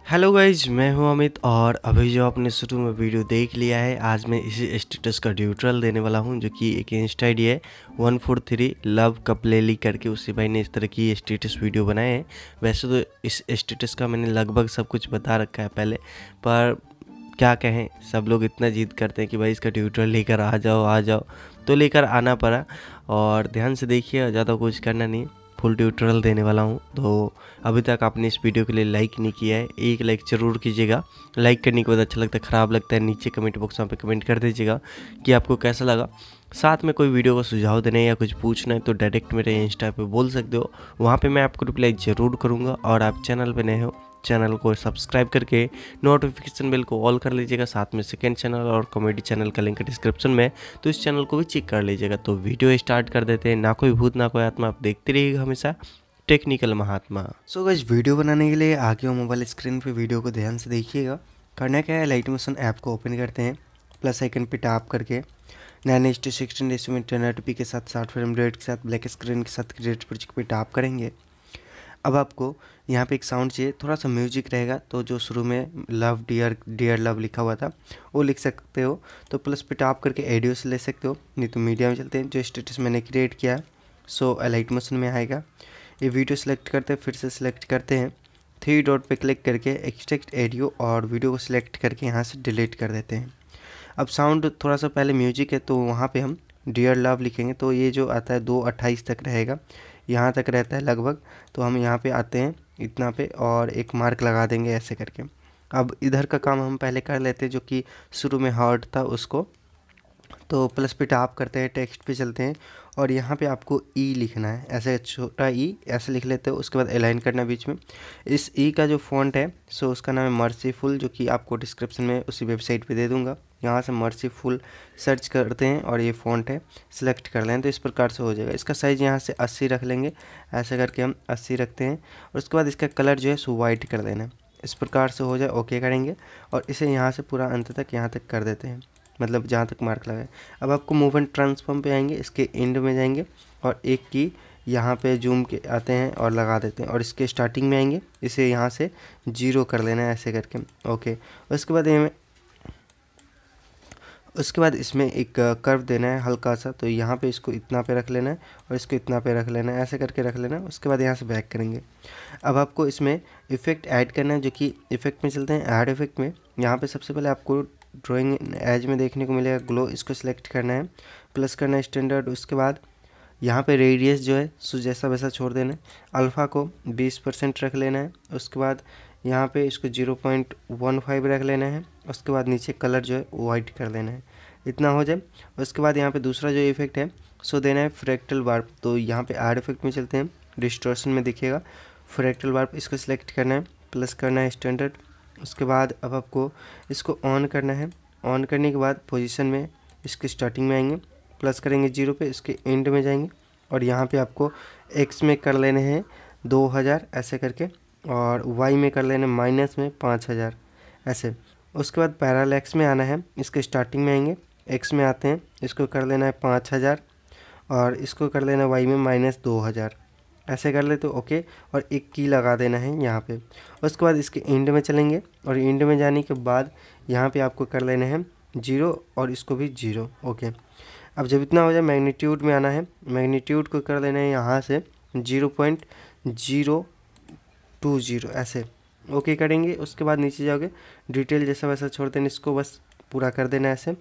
Hello guys, मैं हूं अमित और अभी जो आपने शुरू में वीडियो देख लिया है, आज मैं इसी स्टेटस का ट्यूटोरियल देने वाला हूं, जो कि एक इंस्टा आईडी है 143 लव कपलेली करके। उसी भाई ने इस तरह की स्टेटस वीडियो बनाए हैं। वैसे तो इस स्टेटस का मैंने लगभग सब कुछ बता रखा है पहले, पर क्या कहें, सब लोग इतना जिद करते हैं कि भाई इसका ट्यूटोरियल लेकर आ जाओ, तो लेकर आना पड़ा। और ध्यान से देखिए, ज़्यादा कुछ करना नहीं, फुल ट्यूटोरियल देने वाला हूँ। तो अभी तक आपने इस वीडियो के लिए लाइक नहीं किया है, एक लाइक ज़रूर कीजिएगा। लाइक करने के बाद अच्छा लगता है, ख़राब लगता है, नीचे कमेंट बॉक्स में कमेंट कर दीजिएगा कि आपको कैसा लगा। साथ में कोई वीडियो का सुझाव देना या कुछ पूछना है तो डायरेक्ट मेरे इंस्टा पे बोल सकते हो, वहाँ पे मैं आपको रिप्लाई ज़रूर करूँगा। और आप चैनल पे नए हो, चैनल को सब्सक्राइब करके नोटिफिकेशन बेल को ऑल कर लीजिएगा। साथ में सेकंड चैनल और कॉमेडी चैनल का लिंक है डिस्क्रिप्शन में, तो इस चैनल को भी चेक कर लीजिएगा। तो वीडियो स्टार्ट कर देते हैं। ना कोई भूत ना कोई आत्मा, आप देखते रहिएगा हमेशा टेक्निकल महात्मा। सो गाइस, वीडियो बनाने के लिए आगे हो मोबाइल स्क्रीन पे, वीडियो को ध्यान से देखिएगा। करना क्या है, लाइट मोशन ऐप को ओपन करते हैं, प्लस आइकन पे टैप करके 9:16 रेशियो में 1080p के साथ 60 फ्रेम रेट के साथ ब्लैक स्क्रीन के साथ क्रिएट प्रोजेक्ट पे टैप करेंगे। अब आपको यहाँ पे एक साउंड चाहिए, थोड़ा सा म्यूजिक रहेगा, तो जो शुरू में लव डियर लव लिखा हुआ था वो लिख सकते हो, तो प्लस पे टैप करके ऑडियो से ले सकते हो, नहीं तो मीडिया में चलते हैं। जो स्टेटस मैंने क्रिएट किया है सो लाइट मोशन में आएगा। ये वीडियो सेलेक्ट करते हैं, फिर से सिलेक्ट करते हैं, 3 डॉट पे क्लिक करके एक्सट्रैक्ट ऑडियो और वीडियो को सिलेक्ट करके यहाँ से डिलीट कर देते हैं। अब साउंड थोड़ा सा पहले म्यूजिक है, तो वहाँ पे हम डियर लव लिखेंगे, तो ये जो आता है 2:28 तक रहेगा, यहाँ तक रहता है लगभग। तो हम यहाँ पे आते हैं इतना पे और एक मार्क लगा देंगे ऐसे करके। अब इधर का काम हम पहले कर लेते हैं, जो कि शुरू में हार्ट था उसको, तो प्लस पे टैप करते हैं, टेक्स्ट पे चलते हैं और यहाँ पे आपको ई लिखना है, ऐसे छोटा ई ऐसे लिख लेते हो। उसके बाद अलाइन करना बीच में। इस ई का जो फ़ॉन्ट है सो उसका नाम है मर्सीफुल, जो कि आपको डिस्क्रिप्शन में उसी वेबसाइट पे दे दूँगा। यहाँ से मर्सीफुल सर्च करते हैं और ये फ़ॉन्ट है, सिलेक्ट कर लें तो इस प्रकार से हो जाएगा। इसका साइज़ यहाँ से 80 रख लेंगे, ऐसे करके हम 80 रखते हैं। और उसके बाद इसका कलर जो है सो वाइट कर देना है, इस प्रकार से हो जाए, ओके करेंगे। और इसे यहाँ से पूरा अंत तक यहाँ तक कर देते हैं, मतलब जहाँ तक मार्क लगाए। अब आपको मूव एंड ट्रांसफॉर्म पे आएंगे, इसके एंड में जाएंगे और एक की यहाँ पे जूम के आते हैं और लगा देते हैं, और इसके स्टार्टिंग में आएंगे, इसे यहाँ से 0 कर लेना है ऐसे करके, ओके। उसके बाद इसमें एक कर्व देना है हल्का सा, तो यहाँ पे इसको इतना पे रख लेना है और इसको इतना पे रख लेना है, ऐसे करके रख लेना है। उसके बाद यहाँ से बैक करेंगे। अब आपको इसमें इफ़ेक्ट ऐड करना है, जो कि इफ़ेक्ट में चलते हैं, ऐड इफ़ेक्ट में। यहाँ पे सबसे पहले आपको ड्राइंग एज में देखने को मिलेगा ग्लो, इसको सिलेक्ट करना है, प्लस करना है स्टैंडर्ड। उसके बाद यहाँ पे रेडियस जो है सो जैसा वैसा छोड़ देना है, अल्फ़ा को 20% रख लेना है। उसके बाद यहाँ पे इसको 0.15 रख लेना है। उसके बाद नीचे कलर जो है वाइट कर देना है, इतना हो जाए। उसके बाद यहाँ पे दूसरा जो इफेक्ट है सो देना है फ्रैक्टल वार्प, तो यहाँ पे ऐड इफेक्ट में चलते हैं, डिस्टॉर्शन में दिखेगा फ्रैक्टल वार्प, इसको सिलेक्ट करना है, प्लस करना है स्टैंडर्ड। उसके बाद अब आपको इसको ऑन करना है। ऑन करने के बाद पोजीशन में इसके स्टार्टिंग में आएंगे, प्लस करेंगे 0 पे, इसके एंड में जाएंगे और यहाँ पे आपको एक्स में कर लेने हैं 2000 ऐसे करके, और वाई में कर लेने माइनस में 5000 ऐसे। उसके बाद पैरालैक्स में आना है, इसके स्टार्टिंग में आएंगे, एक्स में आते हैं, इसको कर लेना है 5000 और इसको कर लेना वाई में -2000 ऐसे कर ले तो ओके। और एक की लगा देना है यहाँ पे। उसके बाद इसके एंड में चलेंगे और एंड में जाने के बाद यहाँ पे आपको कर लेना है 0 और इसको भी 0, ओके। अब जब इतना हो जाए मैग्नीट्यूड में आना है, मैग्नीट्यूड को कर लेना है यहाँ से 0.020 ऐसे, ओके करेंगे। उसके बाद नीचे जाओगे, डिटेल जैसा वैसा छोड़ देना, इसको बस पूरा कर देना ऐसे।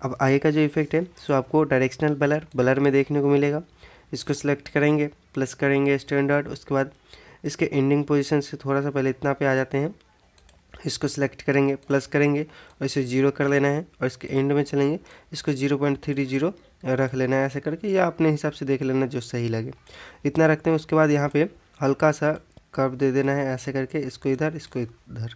अब आगे का जो इफेक्ट है सो आपको डायरेक्शनल ब्लर में देखने को मिलेगा, इसको सिलेक्ट करेंगे, प्लस करेंगे स्टैंडर्ड। उसके बाद इसके एंडिंग पोजीशन से थोड़ा सा पहले इतना पे आ जाते हैं, इसको सिलेक्ट करेंगे, प्लस करेंगे और इसे 0 कर लेना है और इसके एंड में चलेंगे, इसको 0.30 रख लेना है ऐसे करके, या अपने हिसाब से देख लेना जो सही लगे, इतना रखते हैं। उसके बाद यहाँ पे हल्का सा कर्व दे देना है ऐसे करके, इसको इधर इसको इधर,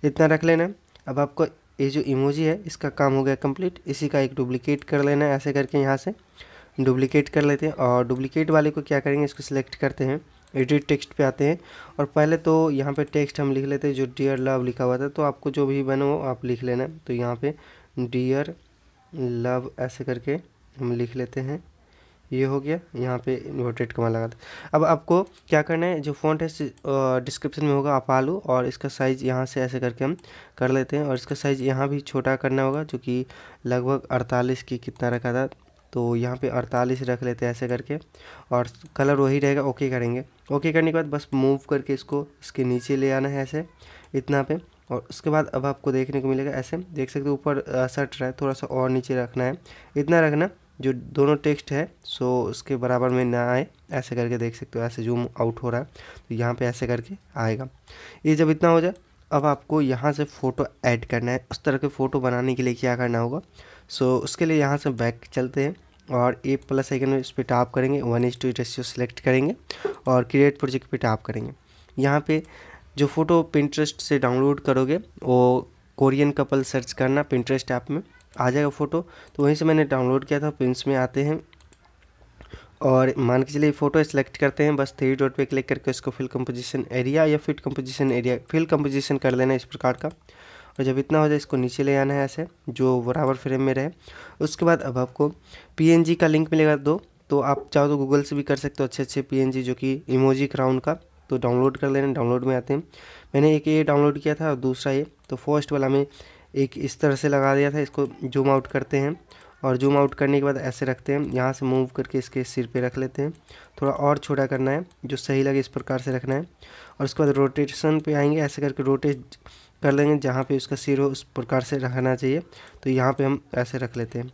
इतना रख लेना है। अब आपको ये जो इमोजी है इसका काम हो गया कंप्लीट। इसी का एक डुप्लीकेट कर लेना है, ऐसे करके यहाँ से डुप्लीकेट कर लेते हैं। और डुप्लीकेट वाले को क्या करेंगे, इसको सिलेक्ट करते हैं, एडिट टेक्स्ट पे आते हैं और पहले तो यहाँ पे टेक्स्ट हम लिख लेते हैं जो डियर लव लिखा हुआ था। तो आपको जो भी बनो आप लिख लेना। तो यहाँ पे डियर लव ऐसे करके हम लिख लेते हैं, ये हो गया। यहाँ पे रोटेट कमांड लगा दे। अब आपको क्या करना है, जो फ़ॉन्ट है डिस्क्रिप्शन में होगा, आप आलू और इसका साइज़ यहाँ से ऐसे करके हम कर लेते हैं। और इसका साइज़ यहाँ भी छोटा करना होगा, जो कि लगभग 48 की कितना रखा था, तो यहाँ पे 48 रख लेते हैं ऐसे करके। और कलर वही रहेगा, ओके करेंगे। ओके करने के बाद बस मूव करके इसको इसके नीचे ले आना है ऐसे इतना पे। और उसके बाद अब आपको देखने को मिलेगा, ऐसे देख सकते हो ऊपर सट रहा है, थोड़ा सा और नीचे रखना है, इतना रखना जो दोनों टेक्स्ट है सो उसके बराबर में ना आए, ऐसे करके देख सकते हो। ऐसे जूम आउट हो रहा है तो यहाँ पे ऐसे करके आएगा। ये जब इतना हो जाए अब आपको यहाँ से फ़ोटो ऐड करना है। उस तरह के फ़ोटो बनाने के लिए क्या करना होगा, सो उसके लिए यहाँ से बैक चलते हैं और ए प्लस आइकन में इस पर टैप करेंगे, 1:2 रेशियो सेलेक्ट करेंगे और क्रिएट प्रोजेक्ट पे टैप करेंगे। यहाँ पे जो फ़ोटो पिंटरेस्ट से डाउनलोड करोगे वो कोरियन कपल सर्च करना, पिंटरेस्ट ऐप में आ जाएगा फ़ोटो। तो वहीं से मैंने डाउनलोड किया था, पिंस में आते हैं और मान के चलिए फ़ोटो सेलेक्ट करते हैं। बस 3 डॉट पे क्लिक करके उसको फिल कंपोजिशन एरिया या fit composition area fill composition कर लेना इस प्रकार का। और जब इतना हो जाए इसको नीचे ले आना है ऐसे, जो बराबर फ्रेम में रहे। उसके बाद अब आपको PNG का लिंक मिलेगा दो, तो आप चाहो तो गूगल से भी कर सकते हो अच्छे अच्छे PNG जो कि इमोजी क्राउन का, तो डाउनलोड कर लेना। डाउनलोड में आते हैं, मैंने एक ये डाउनलोड किया था और दूसरा ये, तो फर्स्ट वाला में एक इस तरह से लगा दिया था। इसको जूम आउट करते हैं और जूम आउट करने के बाद ऐसे रखते हैं, यहाँ से मूव करके इसके सिर पे रख लेते हैं। थोड़ा और छोटा करना है, जो सही लगे इस प्रकार से रखना है। और उसके बाद रोटेशन पे आएंगे, ऐसे करके रोटेट कर लेंगे, जहाँ पे उसका सिर हो उस प्रकार से रखना चाहिए। तो यहाँ पे हम ऐसे रख लेते हैं,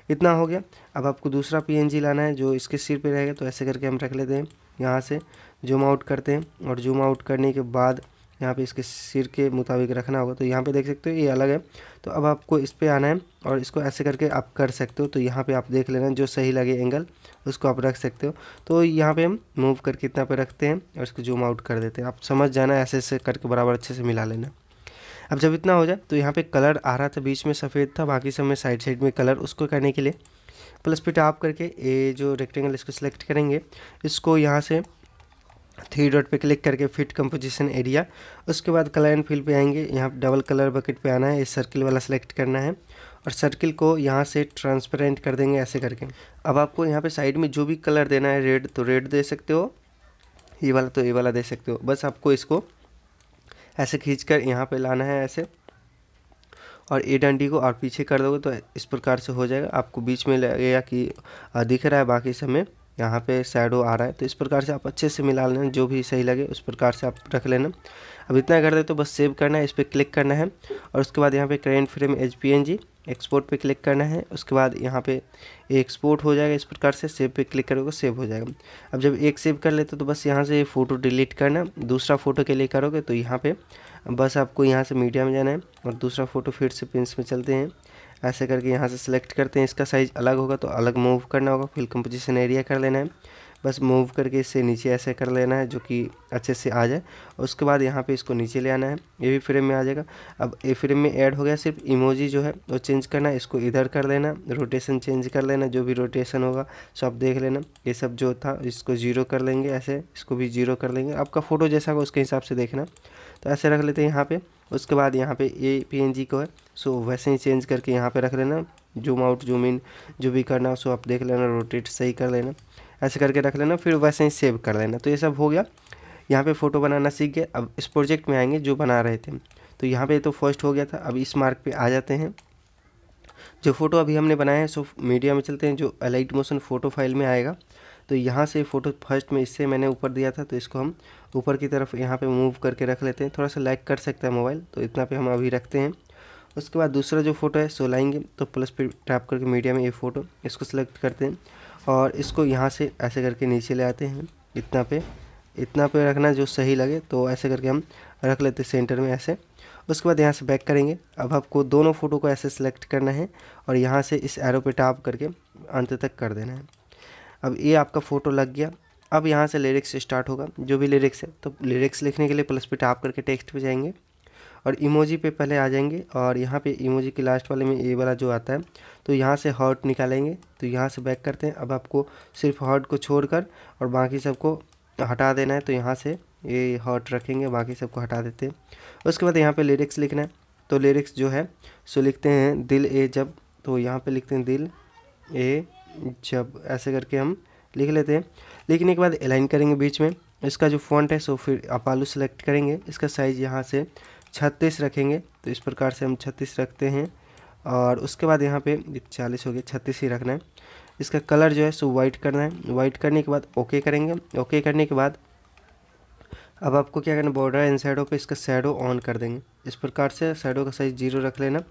इतना हो गया। अब आपको दूसरा PNG लाना है जो इसके सिर पे रहेगा, तो ऐसे करके हम रख लेते हैं। यहाँ से जूम आउट करते हैं और जूम आउट करने के बाद यहाँ पे इसके सिर के मुताबिक रखना होगा। तो यहाँ पे देख सकते हो ये अलग है, तो अब आपको इस पे आना है और इसको ऐसे करके आप कर सकते हो। तो यहाँ पे आप देख लेना जो सही लगे एंगल उसको आप रख सकते हो। तो यहाँ पे हम मूव करके इतना पे रखते हैं और इसको जूम आउट कर देते हैं। आप समझ जाना, ऐसे ऐसे करके बराबर अच्छे से मिला लेना। अब जब इतना हो जाए तो यहाँ पे कलर आ रहा था, बीच में सफ़ेद था, बाकी सब में साइड साइड में कलर। उसको करने के लिए प्लस पे टैप करके ये जो रेक्टेंगल इसको सिलेक्ट करेंगे, इसको यहाँ से 3 डॉट पे क्लिक करके फिट कंपोजिशन एरिया। उसके बाद कलर एंड फिल पे आएंगे, यहाँ डबल कलर बकेट पे आना है, इस सर्किल वाला सेलेक्ट करना है और सर्किल को यहाँ से ट्रांसपेरेंट कर देंगे ऐसे करके। अब आपको यहाँ पे साइड में जो भी कलर देना है, रेड तो रेड दे सकते हो, ये वाला तो ये वाला दे सकते हो। बस आपको इसको ऐसे खींचकर यहाँ पे लाना है ऐसे, और ए डंडी को और पीछे कर दोगे तो इस प्रकार से हो जाएगा। आपको बीच में लगेगा कि दिख रहा है, बाकी समय यहाँ पे शैडो आ रहा है। तो इस प्रकार से आप अच्छे से मिला लेना, जो भी सही लगे उस प्रकार से आप रख लेना। अब इतना कर दे तो बस सेव करना है, इस पर क्लिक करना है और उसके बाद यहाँ पे current frame as PNG export पे क्लिक करना है। उसके बाद यहाँ पे एक्सपोर्ट हो जाएगा इस प्रकार से, सेव पे क्लिक करोगे सेव हो जाएगा। अब जब एक सेव कर लेते तो बस यहाँ से ये फ़ोटो डिलीट करना। दूसरा फ़ोटो के लिए करोगे तो यहाँ पे बस आपको यहाँ से मीडिया में जाना है और दूसरा फ़ोटो फिर से पिंस में चलते हैं, ऐसे करके यहाँ से सिलेक्ट करते हैं। इसका साइज़ अलग होगा तो अलग मूव करना होगा, फिल कंपोजिशन एरिया कर लेना है, बस मूव करके इससे नीचे ऐसे कर लेना है जो कि अच्छे से आ जाए। उसके बाद यहाँ पे इसको नीचे ले आना है, ये भी फ्रेम में आ जाएगा। अब ये फ्रेम में ऐड हो गया, सिर्फ इमोजी जो है वो चेंज करना है, इसको इधर कर लेना, रोटेशन चेंज कर लेना, जो भी रोटेशन होगा सब देख लेना। ये सब जो था इसको 0 कर लेंगे ऐसे, इसको भी 0 कर लेंगे, आपका फ़ोटो जैसा होगा उसके हिसाब से देखना। तो ऐसे रख लेते हैं यहाँ पे। उसके बाद यहाँ पे ये PNG को है सो वैसे ही चेंज करके यहाँ पे रख लेना, जूम आउट जूम इन जो भी करना हो सो आप देख लेना, रोटेट सही कर लेना, ऐसे करके रख लेना, फिर वैसे ही सेव कर लेना। तो ये सब हो गया, यहाँ पे फ़ोटो बनाना सीख गए। अब इस प्रोजेक्ट में आएंगे जो बना रहे थे, तो यहाँ पे तो फर्स्ट हो गया था। अब इस मार्क पे आ जाते हैं, जो फ़ोटो अभी हमने बनाया है सो मीडिया में चलते हैं, जो लाइट मोशन फ़ोटो फाइल में आएगा। तो यहाँ से फ़ोटो फर्स्ट में इससे मैंने ऊपर दिया था, तो इसको हम ऊपर की तरफ यहाँ पे मूव करके रख लेते हैं। थोड़ा सा लैग कर सकता है मोबाइल, तो इतना पे हम अभी रखते हैं। उसके बाद दूसरा जो फ़ोटो है सो लाएंगे, तो प्लस पे टैप करके मीडिया में ये फ़ोटो इसको सेलेक्ट करते हैं और इसको यहाँ से ऐसे करके नीचे ले आते हैं, इतना पे रखना जो सही लगे। तो ऐसे करके हम रख लेते हैं सेंटर में ऐसे। उसके बाद यहाँ से बैक करेंगे। अब आपको दोनों फ़ोटो को ऐसे सेलेक्ट करना है और यहाँ से इस एरो पे टैप करके अंत तक कर देना है। अब ये आपका फ़ोटो लग गया। अब यहाँ से लिरिक्स स्टार्ट होगा, जो भी लिरिक्स है, तो लिरिक्स लिखने के लिए प्लस पे टैप करके टेक्स्ट पे जाएंगे और इमोजी पे पहले आ जाएंगे और यहाँ पे इमोजी के लास्ट वाले में ये वाला जो आता है तो यहाँ से हार्ट निकालेंगे। तो यहाँ से बैक करते हैं। अब आपको सिर्फ हार्ट को छोड़कर और बाकी सबको हटा देना है। तो यहाँ से ये हार्ट रखेंगे, बाकी सबको हटा देते हैं। उसके बाद यहाँ पे लिरिक्स लिखना है। तो लिरिक्स जो है सो लिखते हैं दिल ए जब, तो यहाँ पे लिखते हैं दिल ए जब, ऐसे करके हम लिख लेते हैं। लिखने के बाद अलाइन करेंगे बीच में। इसका जो फॉन्ट है सो फिर अपालू सेलेक्ट करेंगे। इसका साइज़ यहाँ से 36 रखेंगे। तो इस प्रकार से हम 36 रखते हैं और उसके बाद यहाँ पे 40 हो गया, 36 ही रखना है। इसका कलर जो है सो वाइट करना है। वाइट करने के बाद ओके करेंगे। ओके करने के बाद अब आपको क्या करना है, बॉर्डर एंड शैडो पे इसका शैडो ऑन कर देंगे। इस प्रकार से शैडो का साइज़ 0 रख लेना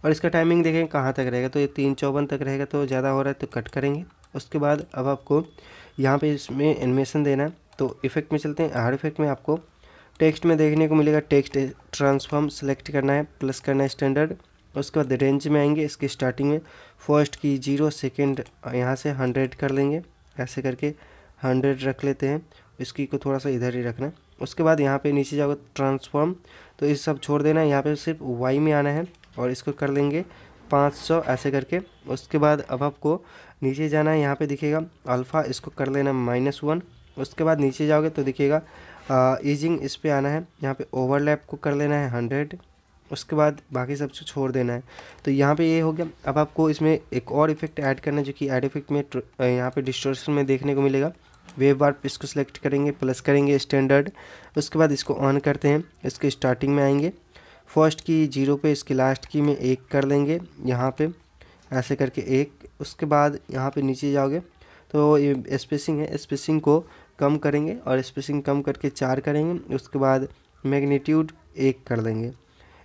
और इसका टाइमिंग देखेंगे कहाँ तक रहेगा। तो ये 3:54 तक रहेगा, तो ज़्यादा हो रहा है तो कट करेंगे। उसके बाद अब आपको यहाँ पे इसमें एनिमेशन देना है। तो इफेक्ट में चलते हैं। ऐड इफेक्ट में आपको टेक्स्ट में देखने को मिलेगा टेक्स्ट ट्रांसफॉर्म सेलेक्ट करना है, प्लस करना है स्टैंडर्ड। उसके बाद रेंज में आएंगे। इसकी स्टार्टिंग में फर्स्ट की 0 सेकेंड यहाँ से 100 कर लेंगे, ऐसे करके 100 रख लेते हैं। इसकी को थोड़ा सा इधर ही रखना है। उसके बाद यहाँ पे नीचे जाओगे ट्रांसफॉर्म, तो ये सब छोड़ देना है। यहाँ पे सिर्फ वाई में आना है और इसको कर लेंगे 500 ऐसे करके। उसके बाद अब आपको नीचे जाना है। यहाँ पे दिखेगा अल्फ़ा, इसको कर लेना -1। उसके बाद नीचे जाओगे तो दिखेगा ईजिंग, इस पे आना है। यहाँ पे ओवरलैप को कर लेना है 100। उसके बाद बाकी सब छोड़ देना है। तो यहाँ पे ये हो गया। अब आपको इसमें एक और इफेक्ट ऐड करना है जो कि ऐड इफेक्ट में यहाँ पे डिस्टॉर्शन में देखने को मिलेगा। वेव वार्प, इसको सिलेक्ट करेंगे, प्लस करेंगे स्टैंडर्ड। उसके बाद इसको ऑन करते हैं। इसके स्टार्टिंग में आएंगे, फर्स्ट की 0 पे, इसके लास्ट की में 1 कर लेंगे यहाँ पे, ऐसे करके 1। उसके बाद यहाँ पे नीचे जाओगे तो ये स्पेसिंग है, स्पेसिंग को कम करेंगे और स्पेसिंग कम करके 4 करेंगे। उसके बाद मैग्नीट्यूड 1 कर देंगे।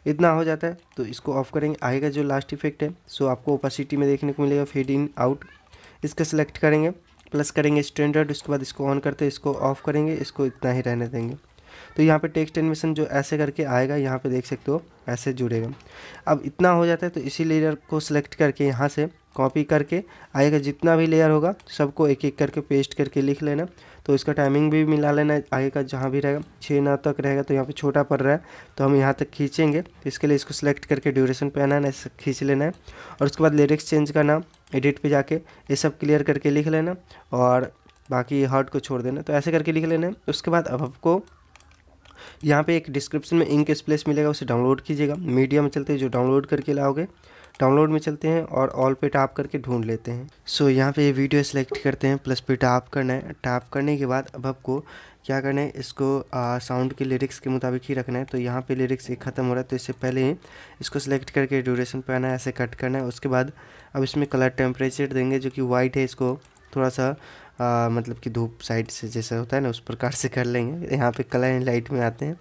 इतना हो जाता है तो इसको ऑफ करेंगे। आगे का जो लास्ट इफेक्ट है सो आपको ओपेसिटी में देखने को मिलेगा फेड इन आउट। इसका सिलेक्ट करेंगे, प्लस करेंगे स्टैंडर्ड। उसके बाद इसको ऑन करते हैं, इसको ऑफ करेंगे, इसको इतना ही रहने देंगे। तो यहाँ पे टेक्स्ट एनिमेशन जो ऐसे करके आएगा, यहाँ पे देख सकते हो ऐसे जुड़ेगा। अब इतना हो जाता है तो इसी लेयर को सिलेक्ट करके यहाँ से कॉपी करके आएगा, जितना भी लेयर होगा सबको एक एक करके पेस्ट करके लिख लेना। तो इसका टाइमिंग भी मिला लेना है। आगे का जहाँ भी रहेगा 6 तक रहेगा, तो यहाँ पे छोटा पड़ रहा है तो हम यहाँ तक खींचेंगे। तो इसके लिए इसको सिलेक्ट करके ड्यूरेशन पे आना है, ऐसे खींच लेना है। और उसके बाद लिरिक्स चेंज करना, एडिट पे जाके ये सब क्लियर करके लिख लेना और बाकी हार्ट को छोड़ देना। तो ऐसे करके लिख लेना है। उसके बाद अब आपको यहाँ पे एक डिस्क्रिप्शन में इंक स्प्लेश मिलेगा, उसे डाउनलोड कीजिएगा। मीडिया में चलते हैं, जो डाउनलोड करके लाओगे डाउनलोड में चलते हैं और ऑल पे टैप करके ढूंढ लेते हैं। सो यहाँ पे ये वीडियो सेलेक्ट करते हैं, प्लस पे टैप करना है। टैप करने के बाद अब आपको क्या करना है, इसको साउंड के लिरिक्स के मुताबिक ही रखना है। तो यहाँ पे लिरिक्स एक ख़त्म हो रहा है तो इससे पहले ही इसको सिलेक्ट करके ड्यूरेशन पे आना है, ऐसे कट करना है। उसके बाद अब इसमें कलर टेम्परेचर देंगे जो कि वाइट है, इसको थोड़ा सा मतलब कि धूप साइड से जैसा होता है ना उस प्रकार से कर लेंगे। यहाँ पे कलर एंड लाइट में आते हैं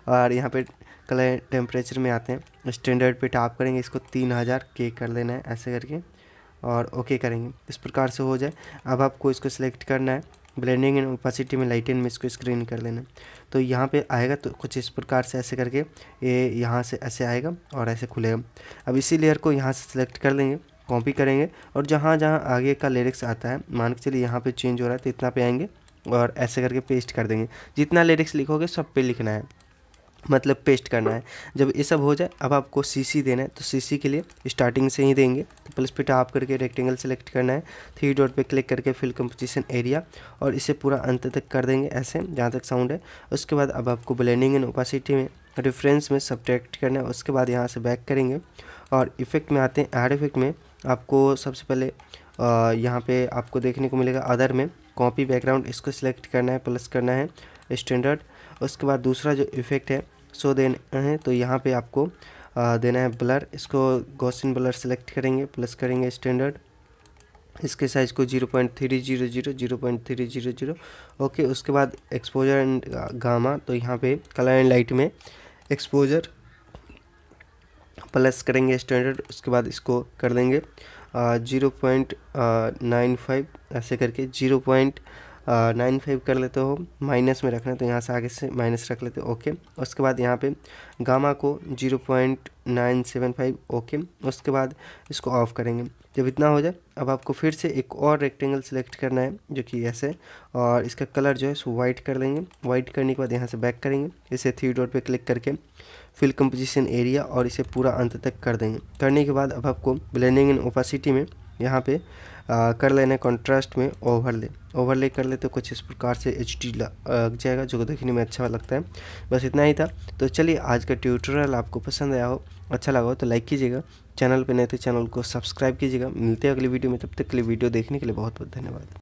और यहाँ पे कलर टेम्परेचर में आते हैं। स्टैंडर्ड पे टैप करेंगे, इसको 3000 के कर लेना है ऐसे करके और ओके करेंगे। इस प्रकार से हो जाए। अब आपको इसको सिलेक्ट करना है, ब्लेंडिंग एंड ओपेसिटी में लाइटन में इसको स्क्रीन कर लेना। तो यहाँ पे आएगा तो कुछ इस प्रकार से ऐसे करके ये यहाँ से ऐसे आएगा और ऐसे खुलेगा। अब इसी लेयर को यहाँ से सिलेक्ट कर लेंगे, कॉपी करेंगे और जहाँ जहाँ आगे का लिरिक्स आता है, मान के चलिए यहाँ पे चेंज हो रहा है तो इतना पे आएंगे और ऐसे करके पेस्ट कर देंगे। जितना लिरिक्स लिखोगे सब पे लिखना है, मतलब पेस्ट करना है। जब ये सब हो जाए अब आपको सीसी देना है। तो सीसी के लिए स्टार्टिंग से ही देंगे। तो प्लस पे टैप करके रेक्टेंगल सेलेक्ट करना है, 3 डॉट पे क्लिक करके फिल कंपोजिशन एरिया और इसे पूरा अंत तक कर देंगे ऐसे जहाँ तक साउंड है। उसके बाद अब आपको ब्लेंडिंग एंड ओपेसिटी में रेफरेंस में सब्ट्रैक्ट करना है। उसके बाद यहाँ से बैक करेंगे और इफेक्ट में आते हैं। ऐड इफेक्ट में आपको सबसे पहले यहाँ पे आपको देखने को मिलेगा अदर में कॉपी बैकग्राउंड, इसको सिलेक्ट करना है, प्लस करना है स्टैंडर्ड। उसके बाद दूसरा जो इफेक्ट है सो देना है। तो यहाँ पे आपको देना है ब्लर, इसको गॉसियन ब्लर सेलेक्ट करेंगे, प्लस करेंगे स्टैंडर्ड। इसके साइज़ को 0.300 0.300 ओके। उसके बाद एक्सपोजर एंड गामा, तो यहाँ पे कलर एंड लाइट में एक्सपोजर प्लस करेंगे स्टैंडर्ड। उसके बाद इसको कर देंगे 0.95 ऐसे करके 0.95 कर लेते हो, माइनस में रखना है तो यहाँ से आगे से माइनस रख लेते हो ओके। उसके बाद यहाँ पे गामा को 0.975 ओके। उसके बाद इसको ऑफ करेंगे। जब इतना हो जाए अब आपको फिर से एक और रेक्टेंगल सेलेक्ट करना है जो कि ऐसे, और इसका कलर जो है सो वाइट कर लेंगे। वाइट करने के बाद यहाँ से बैक करेंगे, इसे 3 डॉट पे क्लिक करके फिल कंपोजिशन एरिया और इसे पूरा अंत तक कर देंगे। करने के बाद अब आपको ब्लेंडिंग इन ओपेसिटी में यहाँ पे कर लेना कॉन्ट्रास्ट में ओवरले कर ले तो कुछ इस प्रकार से HD लग जाएगा, जो देखने में अच्छा लगता है। बस इतना ही था। तो चलिए आज का ट्यूटोरियल आपको पसंद आया हो, अच्छा लगा हो तो लाइक कीजिएगा, चैनल पे नए तो चैनल को सब्सक्राइब कीजिएगा। मिलते हैं अगली वीडियो में, तब तक के लिए वीडियो देखने के लिए बहुत बहुत धन्यवाद।